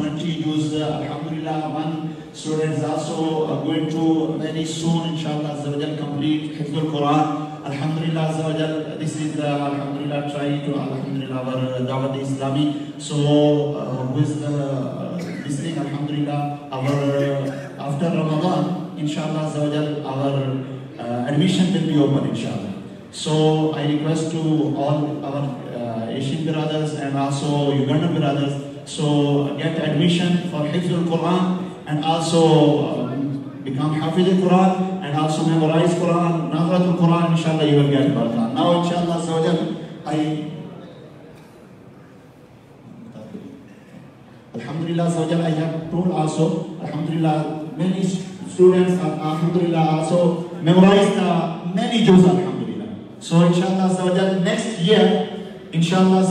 20 juz. Alhamdulillah, one student is also going to very soon, inshallah, complete Hifzul Quran. Alhamdulillah, this is Alhamdulillah trying to Alhamdulillah our Dawat Islami. So with this thing, Alhamdulillah, our after Ramadan, inshallah, our admission will be open, inshallah. So I request to all our Asian brothers and also Ugandan brothers, so get admission for Hifzul Quran and also become Hafiz al-Quran and also memorize Quran, Nazratul Quran, inshallah you will get barakah. Now inshallah, Alhamdulillah, I have told also, Alhamdulillah, many students have Alhamdulillah also memorized many juz, Alhamdulillah. So inshallah, next year, inshallah,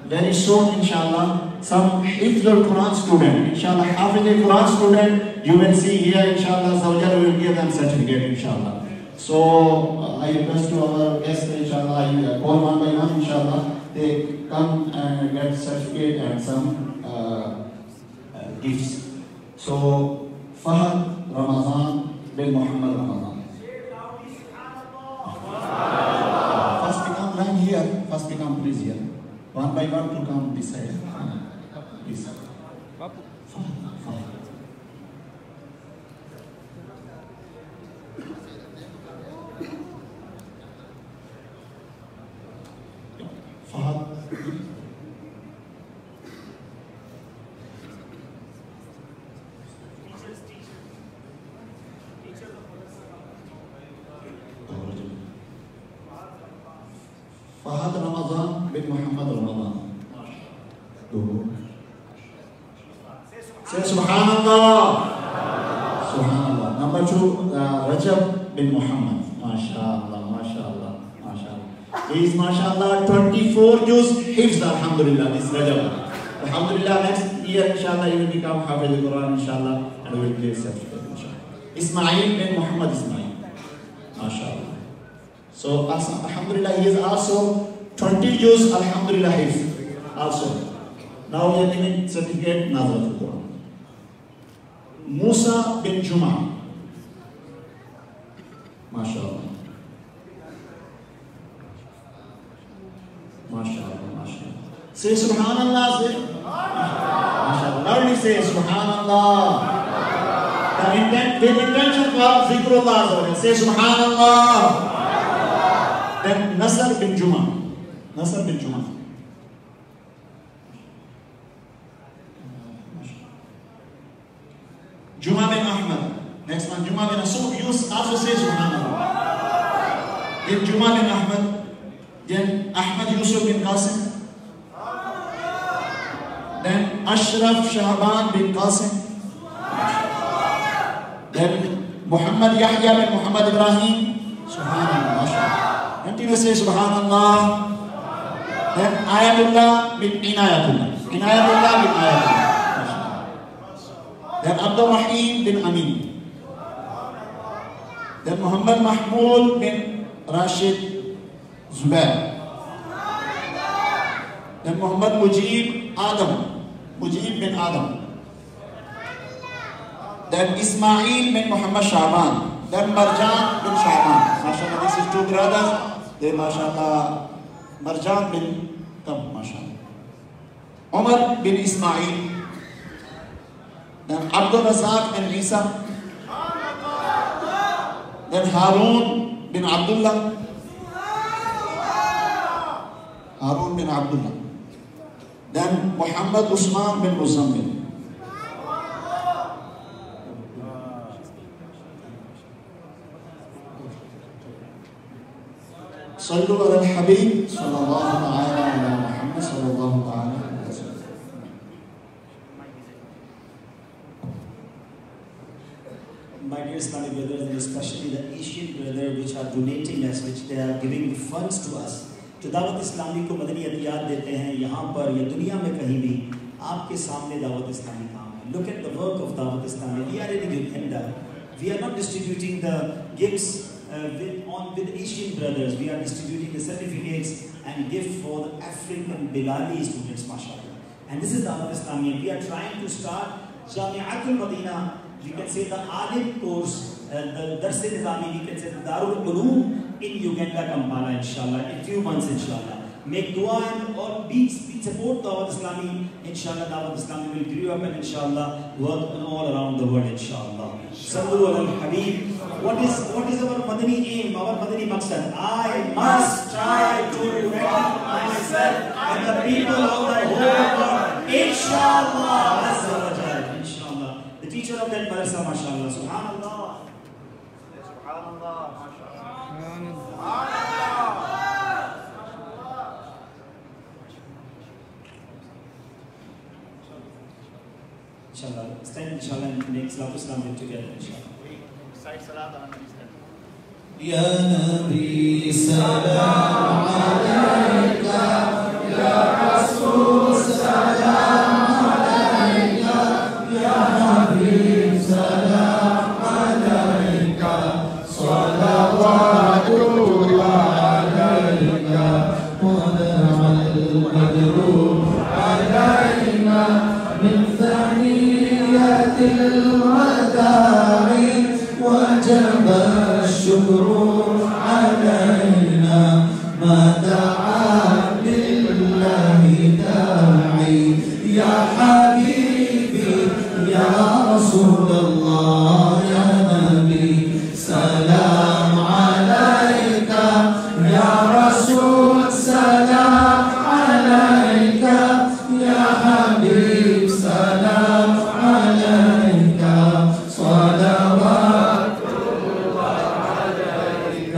very soon, inshallah, some Hifzul Quran student, inshallah, Hafiz al-Quran student, you will see here, inshallah, we will give them certificate, inshallah. So I request to our guests, inshallah, I call one by one, inshallah, they come and get certificate and some gifts. So Fahad Ramazan bin Muhammad Ramadan. First become line here, first become please here. One by one to come this side. Please. Fahad. Fahad Ramazan bin Muhammad Ramadan. Say Subhanallah. Subhanallah. Number 2, Rajab bin Muhammad. MashaAllah, MashaAllah, MashaAllah. He is MashaAllah 24 juz hifz, Alhamdulillah, this Rajab. Alhamdulillah, next year, inshallah, he will become Hafiz al-Quran, inshallah, and we will give certificate, inshallah. Ismail bin Muhammad Ismail. MashaAllah. So, Alhamdulillah, he is also 20 juz, Alhamdulillah, hifz. Also. Now we are giving certificate Nazratul Quran. Musa bin Juma. MashaAllah. MashaAllah, MashaAllah. Say Subhanallah, say. MashaAllah. Loudly say Subhanallah. With intention for Zikrullah. Say Subhanallah. Then Nasr bin Juma. Nasr bin Juma. Juma bin Ahmad. Next one, Juma bin Asub. You also say Subhanallah. Then Juma bin Ahmad. Then Ahmad Yusuf bin Qasim. Then Ashraf Shahban bin Qasim. Then Muhammad Yahya bin Muhammad Ibrahim. Subhanallah. Continue to say Subhanallah. Then Ayatullah bin Inayatullah. Inayatullah bin Ayatullah. Then Abdul Rahim bin Amin. Then Muhammad Mahmoud bin Rashid Zubair. Then Muhammad Mujib Adam. Mujib bin Adam. Then Ismail bin Muhammad Shaban. Then Marjan bin Shaban. MashaAllah, this is 2 brothers. Then MashaAllah, Marjan bin Tam. MashaAllah. Umar bin Ismail. Then Abdul Razak bin Isa. Then Harun bin Abdullah. Harun bin Abdullah. Then Muhammad Usman bin Muzammil. Sallu ala al-Habib sallallahu ta'ala ala Muhammad sallallahu ta'ala ala sallam. My dear Islamic brothers, and especially the Asian brothers which are donating us, which they are giving funds to us, जो दावत इस्लामी को मदनी अतियात देते हैं यहाँ पर या दुनिया में कहीं भी, आपके सामने दावत इस्लामी काम है. Look at the work of Dawat Islami. We are in Uganda. We are not distributing the gifts with Asian brothers. We are distributing the certificates and gift for the African Bilali students, mashallah. And this is Dawat Islami. We are trying to start Jami'atul Madina. We can say the Alim course, the Dars Nizami, we can say the Darul Ulum in Uganda, Kampala, inshallah, in few months, inshallah. Make dua and all be support Dawat Islami. Inshallah, Dawat Islami will grow up and inshallah work all around the world, inshallah. Sallu ala al-Habib. What is our Madani aim, our Madani maqsad? I must try to reckon myself and the people of the whole world. Inshallah. Azza wa Jalla. Inshallah. The teacher of that madrasa, mashallah. Subhanallah. Subhanallah. Subhanallah. Inshallah, stand inshallah and make Salat Islam together inshallah. Recite Salat ala Nabi. Ya Nabi salam alayka, Ya Rasul salam alayka, Ya Habib salam alayka, salawatullah alayka, wa al-madrub alayna من ثنية الوداع وجب الشكر علينا ما دعا لله داعي يا حبيبي يا رسول الله يا نبي سلام عليك يا رسول سلام عليك يا حبيب سلام عليك صلوات الله عليك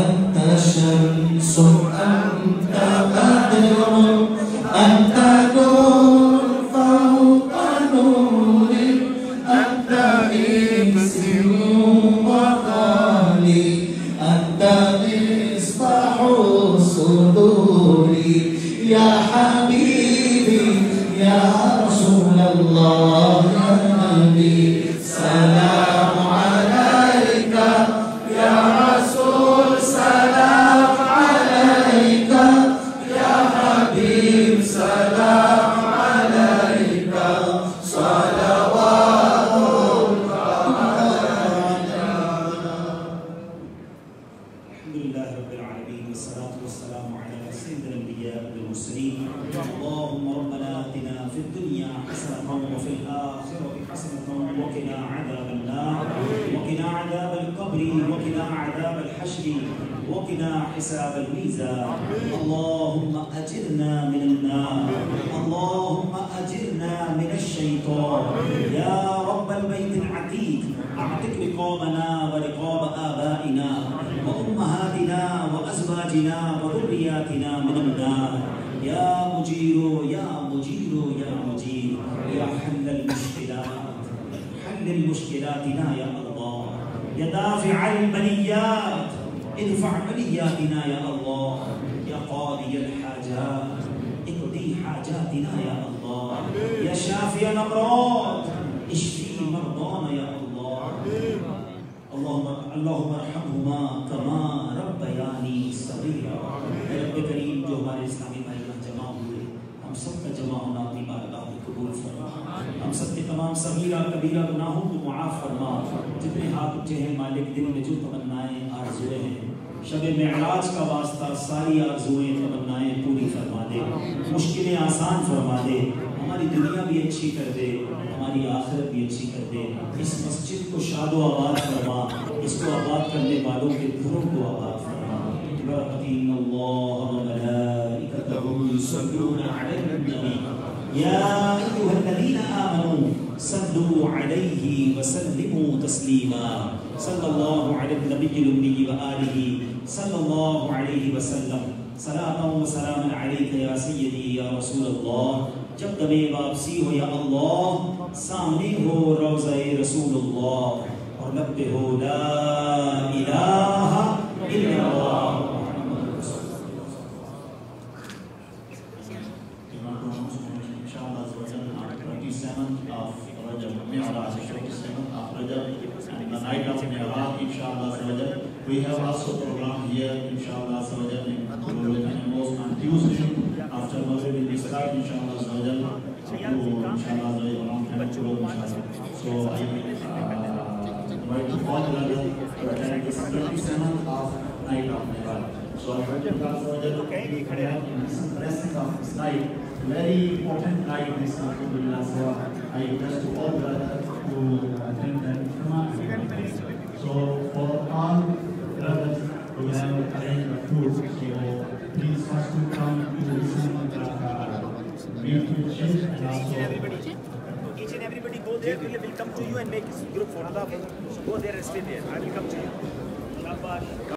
أنت شمس أنت بدر أنت نور فوق نور أنت إنس وغالي أنت مصباح الصدور يا حبيبي يا رسول الله يا نبي سلام عليك يا رسول سلام عليك يا حبيب سلام عليك صلوات الله عليك. الحمد لله رب العالمين والصلاة والسلام على سيد الأنبياء والمرسلين. اللهم ربنا آتنا في الدنيا حسنة وفي الآخرة حسنة وقنا عذاب النار وقنا عذاب القبر وقنا عذاب الحشر وقنا حساب الميزان. اللهم أجرنا من النار اللهم أجرنا من الشيطان يا رب البيت العتيق. أعتق رقابنا ورقاب آبائنا وأمهاتنا وأزواجنا وذرياتنا من النار يا مجير يا مجير يا مجير يا حل المشكلاتنا يا الله يا دافع البليات ادفع بلياتنا يا الله يا قاضي الحاجات اقضي حاجاتنا يا الله يا شافي الأمراض اشفي مرضانا يا الله. اللهم ارحمهما كما रब्बयानी सगीरा. रब्बे करीम जो हमारे इस्लामी भाई यहाँ जमा हुए हम सब का जमा होना अपनी बारगाह में कबूल फरमा. हम सब के तमाम सगीरा कबीरा गुनाहों को मुआफ फरमा. जितने हाथ उठे हैं मालिक दिल में जो तमन्नाएं आरज़ुएं हैं शब मेराज का वास्ता सारी आरज़ुएं तमन्नाएं पूरी फरमा दे. मुश्किलें आसान फरमा दे. हमारी दुनिया भी अच्छी कर दे हमारी आखिरत भी अच्छी कर दे. इस मस्जिद को शादो आबाद फरमा. इसको आबाद करने वालों के घरों को आबाद फरमा. इन्नल्लाह व मलाइकतहु युसल्लूना अलन नबी या अय्युहल्लज़ीना आमनू सल्लू अलैहि व सल्लिमू तस्लीमा. सल्लल्लाहु अलैहि नबिय्यिल उम्मी व आलिहि सल्लल्लाहु अलैहि व सल्लम. सलातन व सलामन अलैका या सय्यदी या रसूल अल्लाह. जब दमे वापसी हो या अल्लाह सामने हो रोज़ाए रसूलुल्लाह और लब पे हो ला इलाहा इल्लल्लाह. Inshallah, 27th of Rajab, Mi'raj, 27th of Rajab, and the night of Mi'raj, inshallah, we have also program here, inshallah, in Mosque on Tuesday after Maghrib in this night, inshallah. inshallah, around 10 o'clock, inshallah. So I invite all brothers to attend this 27th of night of Nehral. So I hope you guys in this blessing of this night, very important night this alhamdulillah. So I request to all brothers to attend that Ijtima. So for all brothers, we have arranged the food. So please first to come to listen to the meet with Sheikh and also Each and everybody go there, we will come to you and make group photo. So go there and stay there. I will come to you. Shabash.